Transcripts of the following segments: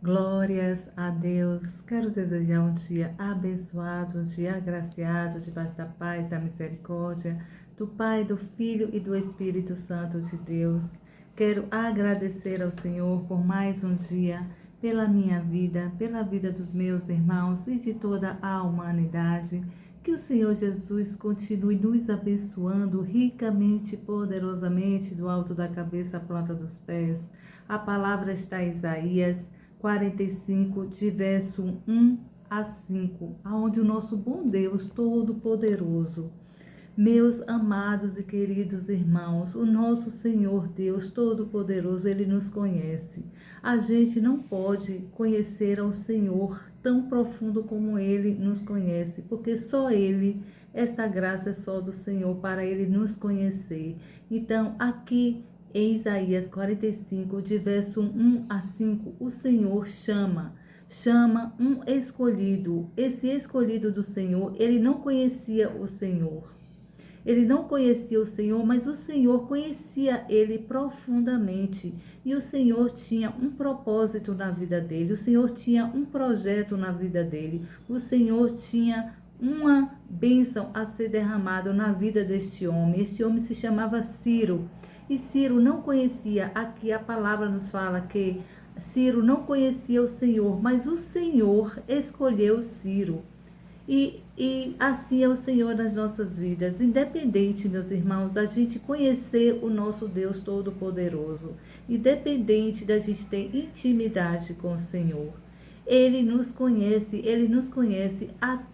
Glórias a Deus. Quero desejar um dia abençoado, um dia agraciado, debaixo da paz, da misericórdia, do Pai, do Filho e do Espírito Santo de Deus. Quero agradecer ao Senhor por mais um dia, pela minha vida, pela vida dos meus irmãos e de toda a humanidade. Que o Senhor Jesus continue nos abençoando ricamente, poderosamente, do alto da cabeça à planta dos pés. A palavra está em Isaías 45, de verso 1 a 5, aonde o nosso bom Deus Todo-Poderoso, meus amados e queridos irmãos, o nosso Senhor Deus Todo-Poderoso, Ele nos conhece. A gente não pode conhecer ao Senhor tão profundo como Ele nos conhece, porque só Ele, esta graça é só do Senhor para Ele nos conhecer. Então, aqui em Isaías 45, de verso 1 a 5, o Senhor chama um escolhido. Esse escolhido do Senhor, ele não conhecia o Senhor. Ele não conhecia o Senhor, mas o Senhor conhecia ele profundamente. E o Senhor tinha um propósito na vida dele. O Senhor tinha um projeto na vida dele. O Senhor tinha uma bênção a ser derramada na vida deste homem. Este homem se chamava Ciro. E Ciro não conhecia, aqui a palavra nos fala que Ciro não conhecia o Senhor, mas o Senhor escolheu Ciro. E assim é o Senhor nas nossas vidas, independente, meus irmãos, da gente conhecer o nosso Deus Todo-Poderoso, independente da gente ter intimidade com o Senhor. Ele nos conhece até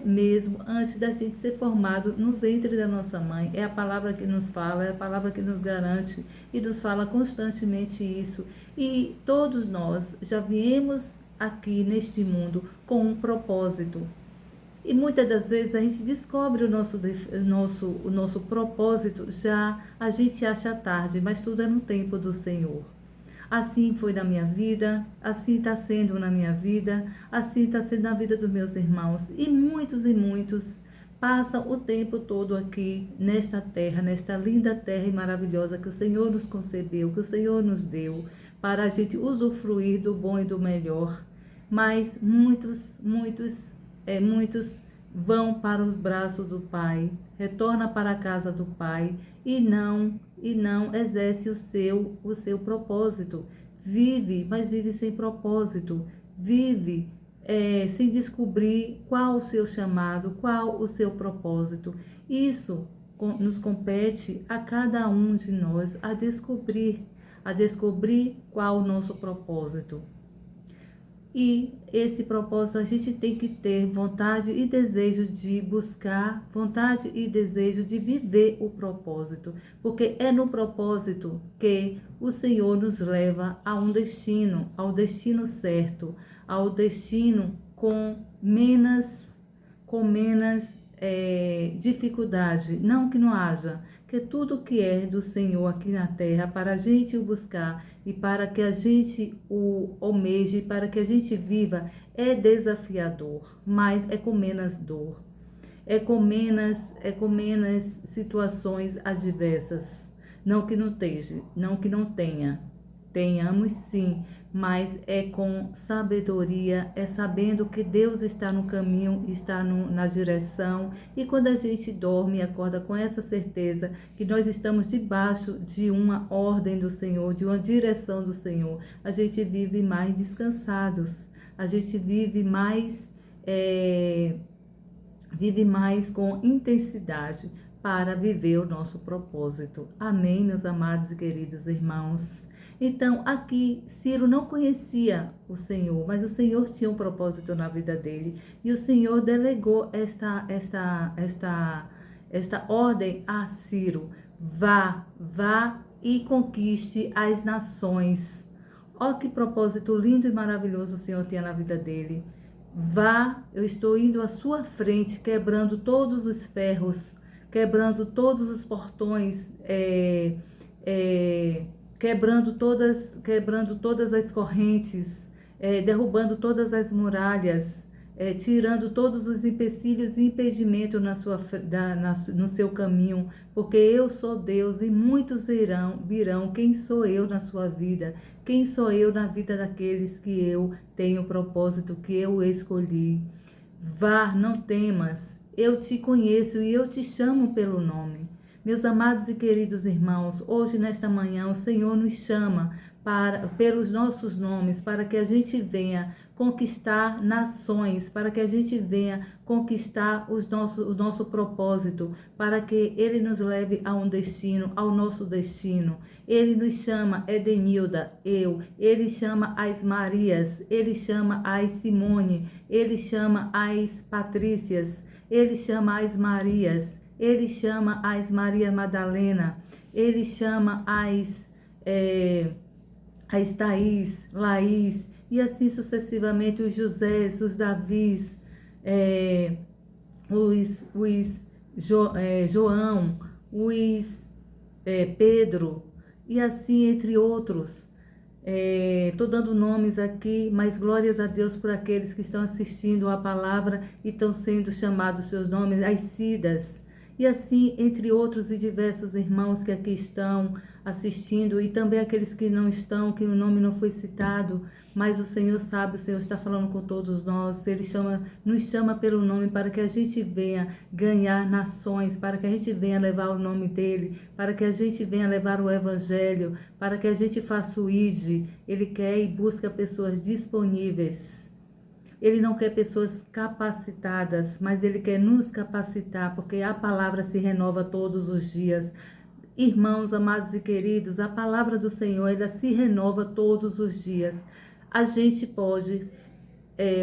mesmo antes da gente ser formado no ventre da nossa mãe. É a palavra que nos fala, é a palavra que nos garante e nos fala constantemente isso. E todos nós já viemos aqui neste mundo com um propósito. E muitas das vezes a gente descobre o nosso propósito, já a gente acha tarde, mas tudo é no tempo do Senhor. Assim foi na minha vida, assim está sendo na minha vida, assim está sendo na vida dos meus irmãos. E muitos passam o tempo todo aqui nesta terra, nesta linda terra e maravilhosa que o Senhor nos concebeu, que o Senhor nos deu, para a gente usufruir do bom e do melhor. Mas muitos vão para os braços do Pai, retorna para a casa do Pai e não exerce o seu propósito. Vive, mas vive sem propósito. Vive sem descobrir qual o seu chamado, qual o seu propósito. Isso nos compete a cada um de nós a descobrir qual o nosso propósito. E esse propósito a gente tem que ter vontade e desejo de buscar, vontade e desejo de viver o propósito. Porque é no propósito que o Senhor nos leva a um destino, ao destino certo, ao destino com menos dificuldade. Não que não haja, que tudo que é do Senhor aqui na terra, para a gente o buscar e para que a gente o almeje, para que a gente viva, é desafiador, mas é com menos dor, é com menos situações adversas. Não que não esteja, não que não tenha. Tenhamos sim, mas é com sabedoria, é sabendo que Deus está no caminho, está na direção. E quando a gente dorme e acorda com essa certeza que nós estamos debaixo de uma ordem do Senhor, de uma direção do Senhor, a gente vive mais descansados, a gente vive mais com intensidade para viver o nosso propósito. Amém, meus amados e queridos irmãos? Então, aqui, Ciro não conhecia o Senhor, mas o Senhor tinha um propósito na vida dele. E o Senhor delegou esta ordem a Ciro. Vá e conquiste as nações. Ó, que propósito lindo e maravilhoso o Senhor tinha na vida dele. Vá, eu estou indo à sua frente, quebrando todos os ferros, quebrando todos os portões, quebrando todas as correntes, derrubando todas as muralhas, tirando todos os empecilhos e impedimentos no seu caminho, porque eu sou Deus e muitos virão. Quem sou eu na sua vida? Quem sou eu na vida daqueles que eu tenho propósito, que eu escolhi? Vá, não temas, eu te conheço e eu te chamo pelo nome. Meus amados e queridos irmãos, hoje nesta manhã o Senhor nos chama pelos nossos nomes, para que a gente venha conquistar nações, para que a gente venha conquistar o nosso propósito, para que Ele nos leve a um destino, ao nosso destino. Ele nos chama Edenilda, Ele chama as Marias, Ele chama as Simone, Ele chama as Patrícias, Ele chama as Marias, Ele chama as Maria Madalena, Ele chama as Thaís, Laís, e assim sucessivamente, os Josés, os Davis, João, Pedro, e assim entre outros. Estou dando nomes aqui, mas glórias a Deus por aqueles que estão assistindo a palavra e estão sendo chamados seus nomes, as Cidas. E assim, entre outros e diversos irmãos que aqui estão assistindo, e também aqueles que não estão, que o nome não foi citado, mas o Senhor sabe, o Senhor está falando com todos nós. Ele nos chama pelo nome para que a gente venha ganhar nações, para que a gente venha levar o nome dEle, para que a gente venha levar o Evangelho, para que a gente faça o ID. Ele quer e busca pessoas disponíveis. Ele não quer pessoas capacitadas, mas Ele quer nos capacitar, porque a palavra se renova todos os dias. Irmãos, amados e queridos, a palavra do Senhor, ela se renova todos os dias. A gente pode,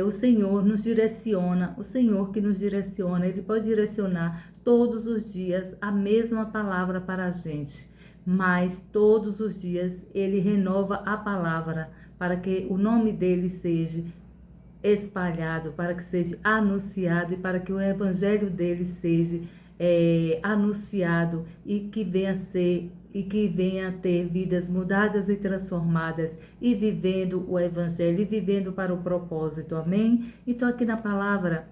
o Senhor nos direciona, o Senhor que nos direciona, Ele pode direcionar todos os dias a mesma palavra para a gente. Mas todos os dias Ele renova a palavra para que o nome dEle seja espalhado, para que seja anunciado e para que o evangelho dele seja anunciado e que venha ter vidas mudadas e transformadas e vivendo o evangelho e vivendo para o propósito. Amém? Então aqui na palavra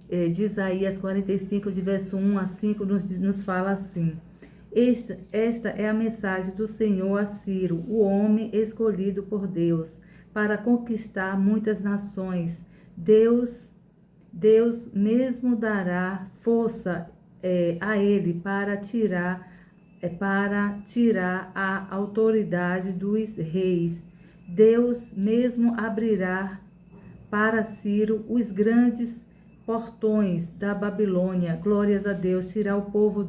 de Isaías 45, de verso 1 a 5, nos fala assim: esta é a mensagem do Senhor a Ciro, o homem escolhido por Deus, para conquistar muitas nações. Deus mesmo dará força a ele para tirar a autoridade dos reis. Deus mesmo abrirá para Ciro os grandes portões da Babilônia. Glórias a Deus. Tirar o povo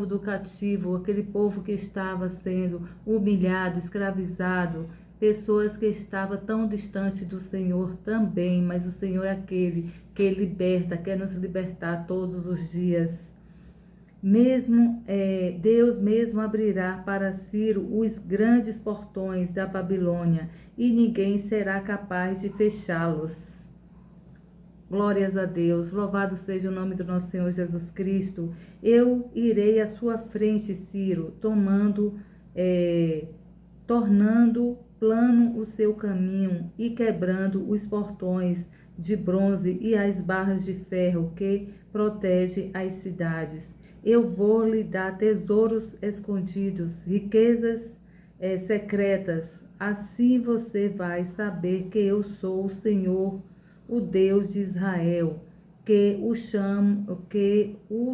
do cativo, aquele povo que estava sendo humilhado, escravizado, pessoas que estavam tão distantes do Senhor também, mas o Senhor é aquele que liberta, quer nos libertar todos os dias. Deus mesmo abrirá para Ciro os grandes portões da Babilônia, e ninguém será capaz de fechá-los. Glórias a Deus, louvado seja o nome do nosso Senhor Jesus Cristo. Eu irei à sua frente, Ciro, tornando plano o seu caminho e quebrando os portões de bronze e as barras de ferro que protegem as cidades. Eu vou lhe dar tesouros escondidos, riquezas secretas. Assim você vai saber que eu sou o Senhor, o Deus de Israel, que o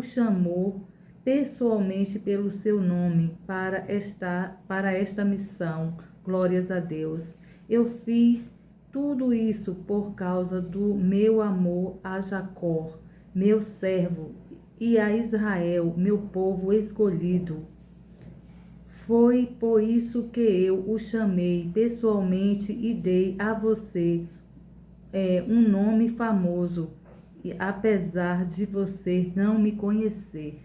chamou pessoalmente pelo seu nome para esta missão. Glórias a Deus. Eu fiz tudo isso por causa do meu amor a Jacó, meu servo, e a Israel, meu povo escolhido. Foi por isso que eu o chamei pessoalmente e dei a você um nome famoso, apesar de você não me conhecer.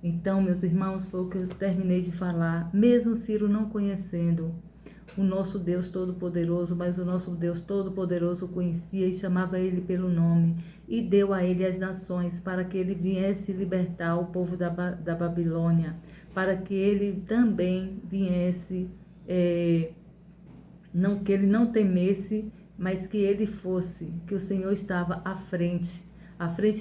Então, meus irmãos, foi o que eu terminei de falar. Mesmo Ciro não conhecendo o nosso Deus Todo-Poderoso, mas o nosso Deus Todo-Poderoso conhecia e chamava ele pelo nome e deu a ele as nações para que ele viesse libertar o povo da Babilônia, para que ele também viesse, que ele não temesse mas que ele fosse, que o Senhor estava à frente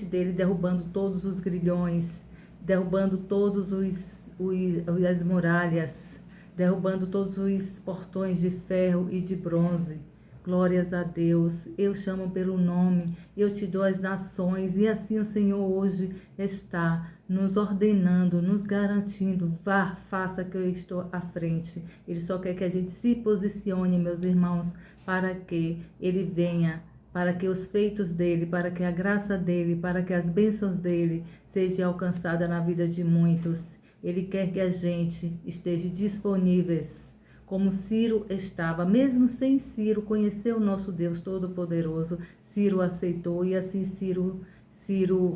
dele, derrubando todos os grilhões, derrubando todos as muralhas, derrubando todos os portões de ferro e de bronze. Glórias a Deus, eu chamo pelo nome, eu te dou as nações, e assim o Senhor hoje está nos ordenando, nos garantindo, vá, faça que eu estou à frente. Ele só quer que a gente se posicione, meus irmãos, para que ele venha, para que os feitos dele, para que a graça dele, para que as bênçãos dele sejam alcançadas na vida de muitos. Ele quer que a gente esteja disponíveis, como Ciro estava, mesmo sem Ciro conhecer o nosso Deus Todo-Poderoso. Ciro aceitou e assim Ciro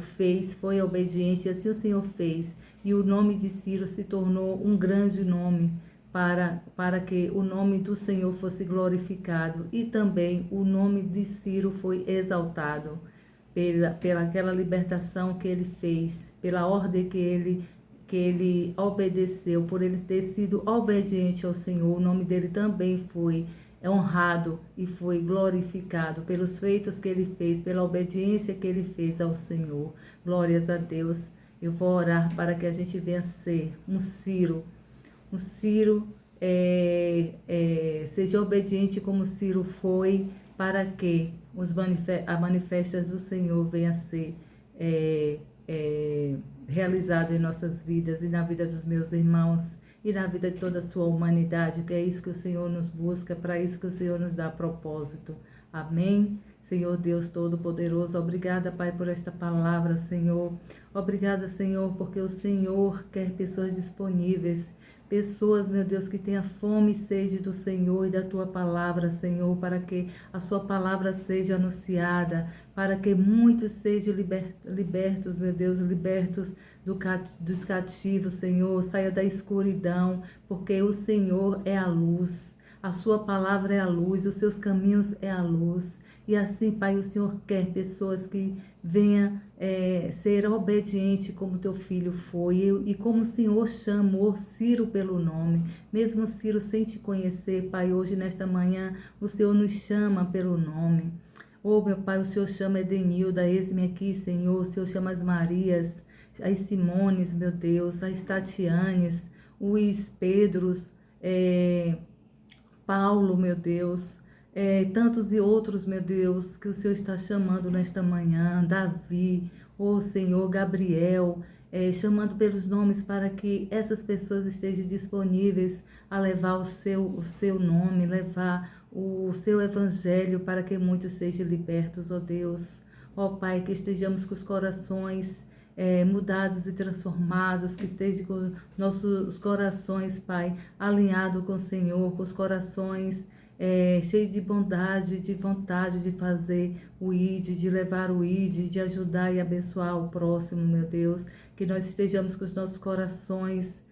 fez, foi obediente, e assim o Senhor fez. E o nome de Ciro se tornou um grande nome para que o nome do Senhor fosse glorificado. E também o nome de Ciro foi exaltado pela aquela libertação que ele fez, pela ordem que ele obedeceu, por ele ter sido obediente ao Senhor. O nome dele também foi honrado e foi glorificado pelos feitos que ele fez, pela obediência que ele fez ao Senhor. Glórias a Deus. Eu vou orar para que a gente venha ser um Ciro. Um Ciro seja obediente como Ciro foi, para que a manifesta do Senhor venha a ser realizado em nossas vidas e na vida dos meus irmãos e na vida de toda a sua humanidade, que é isso que o Senhor nos busca, para isso que o Senhor nos dá propósito. Amém? Senhor Deus Todo-Poderoso, obrigada, Pai, por esta palavra, Senhor. Obrigada, Senhor, porque o Senhor quer pessoas disponíveis, pessoas, meu Deus, que tenham fome e sede do Senhor e da Tua palavra, Senhor, para que a Sua palavra seja anunciada, para que muitos sejam libertos, meu Deus, libertos dos cativos, Senhor, saia da escuridão, porque o Senhor é a luz, a Sua palavra é a luz, os Seus caminhos é a luz. E assim, Pai, o Senhor quer pessoas que venham ser obedientes como Teu filho foi. E como o Senhor chamou Ciro pelo nome, mesmo Ciro sem te conhecer, Pai, hoje nesta manhã o Senhor nos chama pelo nome. Oh, meu Pai, o Senhor chama Edenilda, eis-me aqui, Senhor. O Senhor chama as Marias, as Simones, meu Deus, as Tatianes, os Pedros, Paulo, meu Deus, tantos e outros, meu Deus, que o Senhor está chamando nesta manhã, Davi, ô Senhor, Gabriel, chamando pelos nomes para que essas pessoas estejam disponíveis a levar o seu nome, levar o seu evangelho para que muitos sejam libertos, ó Deus. Ó Pai, que estejamos com os corações mudados e transformados, que esteja com nossos corações, Pai, alinhado com o Senhor, com os corações cheios de bondade, de vontade de fazer o ID, de levar o ID, de ajudar e abençoar o próximo, meu Deus, que nós estejamos com os nossos corações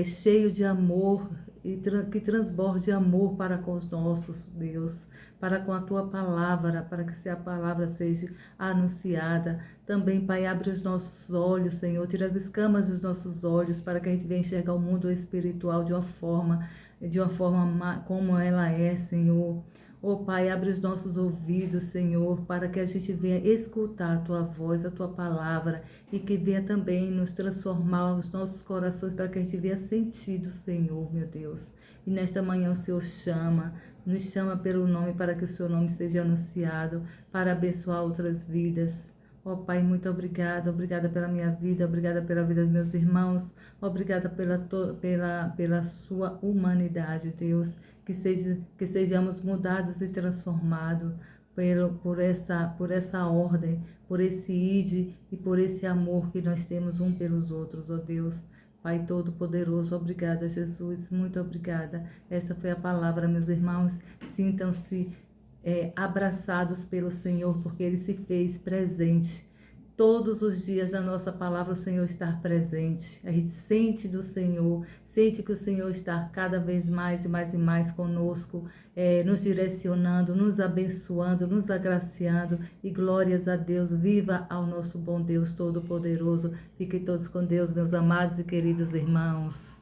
cheios de amor e que transborde amor para com os nossos, Deus, para com a Tua palavra, para que a palavra seja anunciada. Também, Pai, abre os nossos olhos, Senhor, tira as escamas dos nossos olhos, para que a gente venha enxergar o mundo espiritual de uma forma como ela é, Senhor. Oh, Pai, abre os nossos ouvidos, Senhor, para que a gente venha escutar a Tua voz, a Tua palavra, e que venha também nos transformar os nossos corações, para que a gente venha sentir do Senhor, meu Deus. E nesta manhã o Senhor nos chama pelo nome, para que o Seu nome seja anunciado, para abençoar outras vidas. Ó Pai, muito obrigada pela minha vida, obrigada pela vida dos meus irmãos, obrigada pela sua humanidade, Deus, que sejamos mudados e transformados por essa ordem, por esse ide e por esse amor que nós temos um pelos outros, ó Deus. Pai Todo-Poderoso, obrigada, Jesus, muito obrigada. Esta foi a palavra, meus irmãos, sintam-se abraçados pelo Senhor, porque Ele se fez presente. Todos os dias na nossa palavra o Senhor está presente. A gente sente do Senhor, sente que o Senhor está cada vez mais e mais e mais conosco, nos direcionando, nos abençoando, nos agraciando. E glórias a Deus, viva ao nosso bom Deus Todo-Poderoso. Fiquem todos com Deus, meus amados e queridos irmãos.